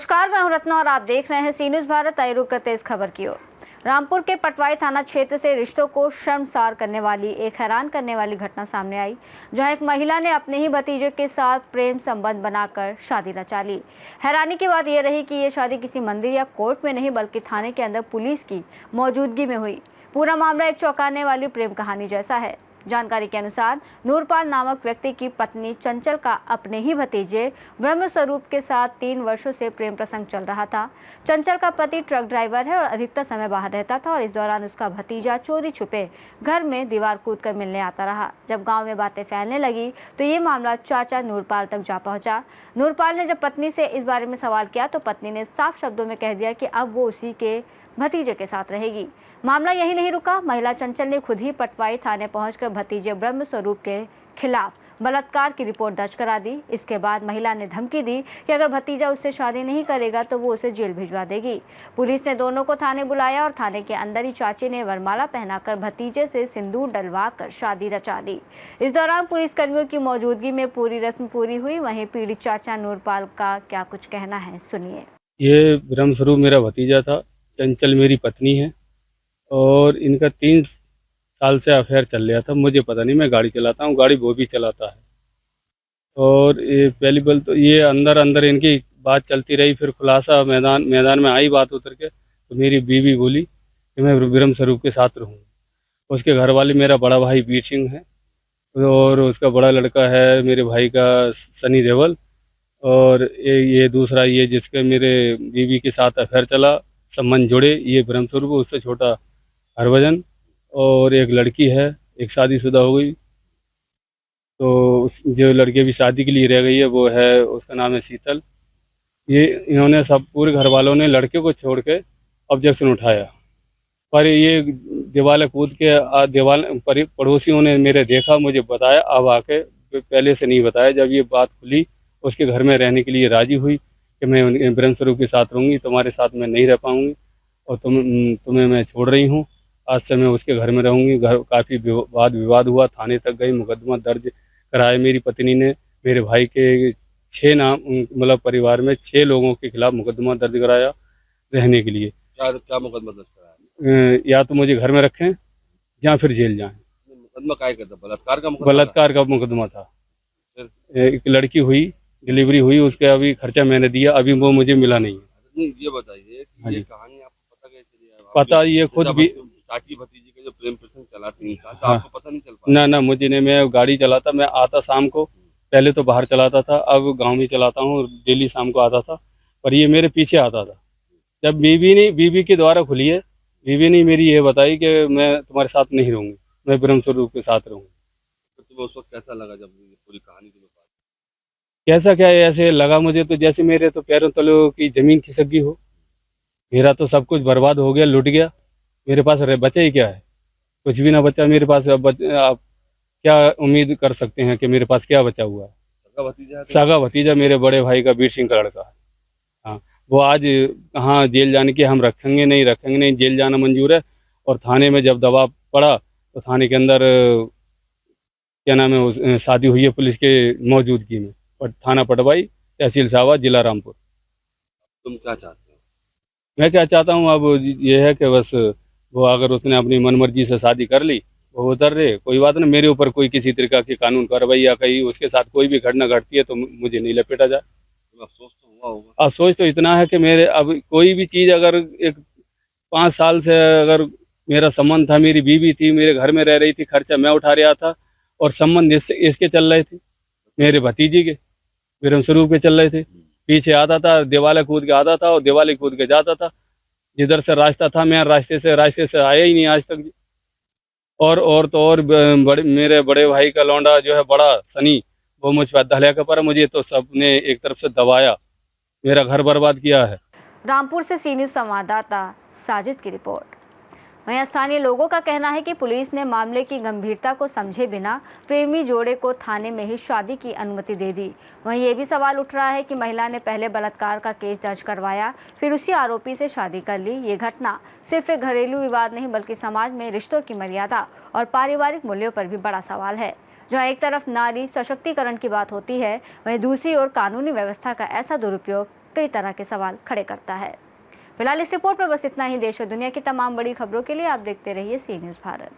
नमस्कार, मैं हूं रत्ना और आप देख रहे हैं सी न्यूज़ भारत। आई रुक करते इस खबर की ओर। रामपुर के पटवाई थाना क्षेत्र से रिश्तों को शर्मसार करने वाली एक हैरान करने वाली घटना सामने आई, जहां एक महिला ने अपने ही भतीजे के साथ प्रेम संबंध बनाकर शादी रचा ली। हैरानी की बात यह रही कि ये शादी किसी मंदिर या कोर्ट में नहीं बल्कि थाने के अंदर पुलिस की मौजूदगी में हुई। पूरा मामला एक चौंकाने वाली प्रेम कहानी जैसा है। जानकारी के अनुसार नूरपाल नामक व्यक्ति की पत्नी चंचल का अपने ही भतीजे ब्रह्मस्वरूप के साथ 3 वर्षों से प्रेम प्रसंग चल रहा था। चंचल का पति ट्रक ड्राइवर है और अधिकतर समय बाहर रहता था और इस दौरान उसका भतीजा चोरी छुपे घर में दीवार कूदकर मिलने आता रहा। जब गांव में बातें फैलने लगी तो ये मामला चाचा नूरपाल तक जा पहुंचा। नूरपाल ने जब पत्नी से इस बारे में सवाल किया तो पत्नी ने साफ शब्दों में कह दिया कि अब वो उसी के भतीजे के साथ रहेगी। मामला यही नहीं रुका, महिला चंचल ने खुद ही पटवाई थाने पहुंचकर भतीजे ब्रह्मस्वरूप के खिलाफ बलात्कार की रिपोर्ट दर्ज करा दी। इसके बाद महिला ने धमकी दी कि अगर भतीजा उससे शादी नहीं करेगा तो वो उसे जेल भिजवा देगी। पुलिस ने दोनों को थाने बुलाया और थाने के अंदर ही चाची ने वरमाला पहनाकर भतीजे से सिंदूर डलवा कर शादी रचा दी। इस दौरान पुलिस कर्मियों की मौजूदगी में पूरी रस्म पूरी हुई। वहीं पीड़ित चाचा नूरपाल का क्या कुछ कहना है, सुनिए। ये ब्रह्मस्वरूप मेरा भतीजा था, चंचल मेरी पत्नी है और इनका 3 साल से अफेयर चल रहा था। मुझे पता नहीं, मैं गाड़ी चलाता हूँ, गाड़ी वो भी चलाता है। और ये पहली बात तो ये अंदर अंदर इनकी बात चलती रही। फिर खुलासा मैदान में आई बात उतर के, तो मेरी बीवी बोली कि मैं ब्रह्मस्वरूप के साथ रहूँ। उसके घर वाले मेरा बड़ा भाई वीर सिंह है और उसका बड़ा लड़का है मेरे भाई का सनी देवल, और ये दूसरा ये जिसके मेरे बीवी के साथ अफेयर चला, संबंध जुड़े, ये ब्रह्मस्वरूप, उससे छोटा हरभजन, और एक लड़की है, एक शादीशुदा हो गई। तो जो लड़की भी शादी के लिए रह गई है वो है, उसका नाम है शीतल। ये इन्होंने सब पूरे घर वालों ने लड़के को छोड़ के ऑब्जेक्शन उठाया, पर ये दीवार कूद के पड़ोसियों ने मेरे देखा, मुझे बताया। अब आके पहले से नहीं बताया। जब ये बात खुली, उसके घर में रहने के लिए राजी हुई कि मैं ब्रह्मस्वरूप के साथ रहूँगी, तुम्हारे साथ मैं नहीं रह पाऊँगी और तुम्हें मैं छोड़ रही हूँ। आज से मैं उसके घर में रहूँगी। घर काफ़ी वाद विवाद हुआ, थाने तक गई, मुकदमा दर्ज कराया मेरी पत्नी ने। मेरे भाई के 6 नाम, मतलब परिवार में 6 लोगों के खिलाफ मुकदमा दर्ज कराया रहने के लिए। क्या मुकदमा दर्ज कराया? या तो मुझे घर में रखें या फिर जेल जाएं। मुकदमा काय करता? बलात्कार का मुकदमा था। एक लड़की हुई, डिलीवरी हुई, उसके अभी खर्चा मैंने दिया, अभी वो मुझे मिला नहीं है। ये बताइए कि ये कहानी आपको पता कैसे चली? पता ये खुद भी, चाची भतीजी का जो प्रेम प्रसंग चला 3 साल, तो हाँ, आपको पता नहीं चल पाया? ना मुझे नहीं, मैं गाड़ी चलाता, मैं आता शाम को, पहले तो बाहर चलाता था, अब गांव में चलाता हूँ, डेली शाम को आता था, पर ये मेरे पीछे आता था। जब बीवी के द्वारा खुली है, बीवी ने मेरी ये बताई कि मैं तुम्हारे साथ नहीं रहूंगी, मैं ब्रह्मस्वरूप के साथ रहूंगी। तो तुम्हें उस वक्त कैसा लगा जब ये पूरी कहानी तुम्हें पता? कैसा क्या है, ऐसे लगा मुझे तो जैसे मेरे तो पैरों तलों की जमीन खिसक गई हो। मेरा तो सब कुछ बर्बाद हो गया, लुट गया। मेरे पास बचा ही क्या है? कुछ भी ना बचा मेरे पास। अब आप क्या उम्मीद कर सकते हैं कि मेरे पास क्या बचा हुआ है? सगा भतीजा मेरे बड़े भाई का वीर सिंह का लड़का है। हाँ, वो आज कहाँ जेल जाने की, हम रखेंगे नहीं, जेल जाना मंजूर है। और थाने में जब दबाव पड़ा तो थाने के अंदर क्या नाम है, शादी हुई है पुलिस के मौजूदगी में। और थाना पटवाई, तहसील सावा, जिला रामपुर। तुम क्या चाहते हो? मैं क्या चाहता हूँ, अब ये है कि बस वो अगर उसने अपनी मनमर्जी से शादी कर ली, वो उतर रहे, कोई बात नहीं। मेरे ऊपर कोई किसी तरीका की कानून कार्रवाई या कहीं उसके साथ कोई भी घटना घटती है तो मुझे नहीं लपेटा जाए। अफसोस तो हुआ होगा। अफसोस तो इतना है कि मेरे अब कोई भी चीज़ अगर एक 5 साल से अगर मेरा संबंध था, मेरी बीवी थी, मेरे घर में रह रही थी, खर्चा मैं उठा रहा था, और संबंध इसके चल रहे थे, मेरे भतीजी के ब्रह्मस्वरूप के चल रहे थे। पीछे आता था, दिवाले कूद के आता था और दिवाले कूद के जाता था। जिधर से रास्ता था, मैं रास्ते से आया ही नहीं आज तक जी। और तो और मेरे बड़े भाई का लौंडा जो है बड़ा सनी, वो मुझ पर दहलिया का, पर मुझे तो सबने एक तरफ से दबाया, मेरा घर बर्बाद किया है। रामपुर से सी न्यूज़ संवाददाता साजिद की रिपोर्ट। वहीं स्थानीय लोगों का कहना है कि पुलिस ने मामले की गंभीरता को समझे बिना प्रेमी जोड़े को थाने में ही शादी की अनुमति दे दी। वहीं ये भी सवाल उठ रहा है कि महिला ने पहले बलात्कार का केस दर्ज करवाया, फिर उसी आरोपी से शादी कर ली। ये घटना सिर्फ एक घरेलू विवाद नहीं बल्कि समाज में रिश्तों की मर्यादा और पारिवारिक मूल्यों पर भी बड़ा सवाल है। जहाँ एक तरफ नारी सशक्तिकरण की बात होती है, वहीं दूसरी ओर कानूनी व्यवस्था का ऐसा दुरुपयोग कई तरह के सवाल खड़े करता है। फिलहाल इस रिपोर्ट में बस इतना ही। देश और दुनिया की तमाम बड़ी खबरों के लिए आप देखते रहिए सी न्यूज़ भारत।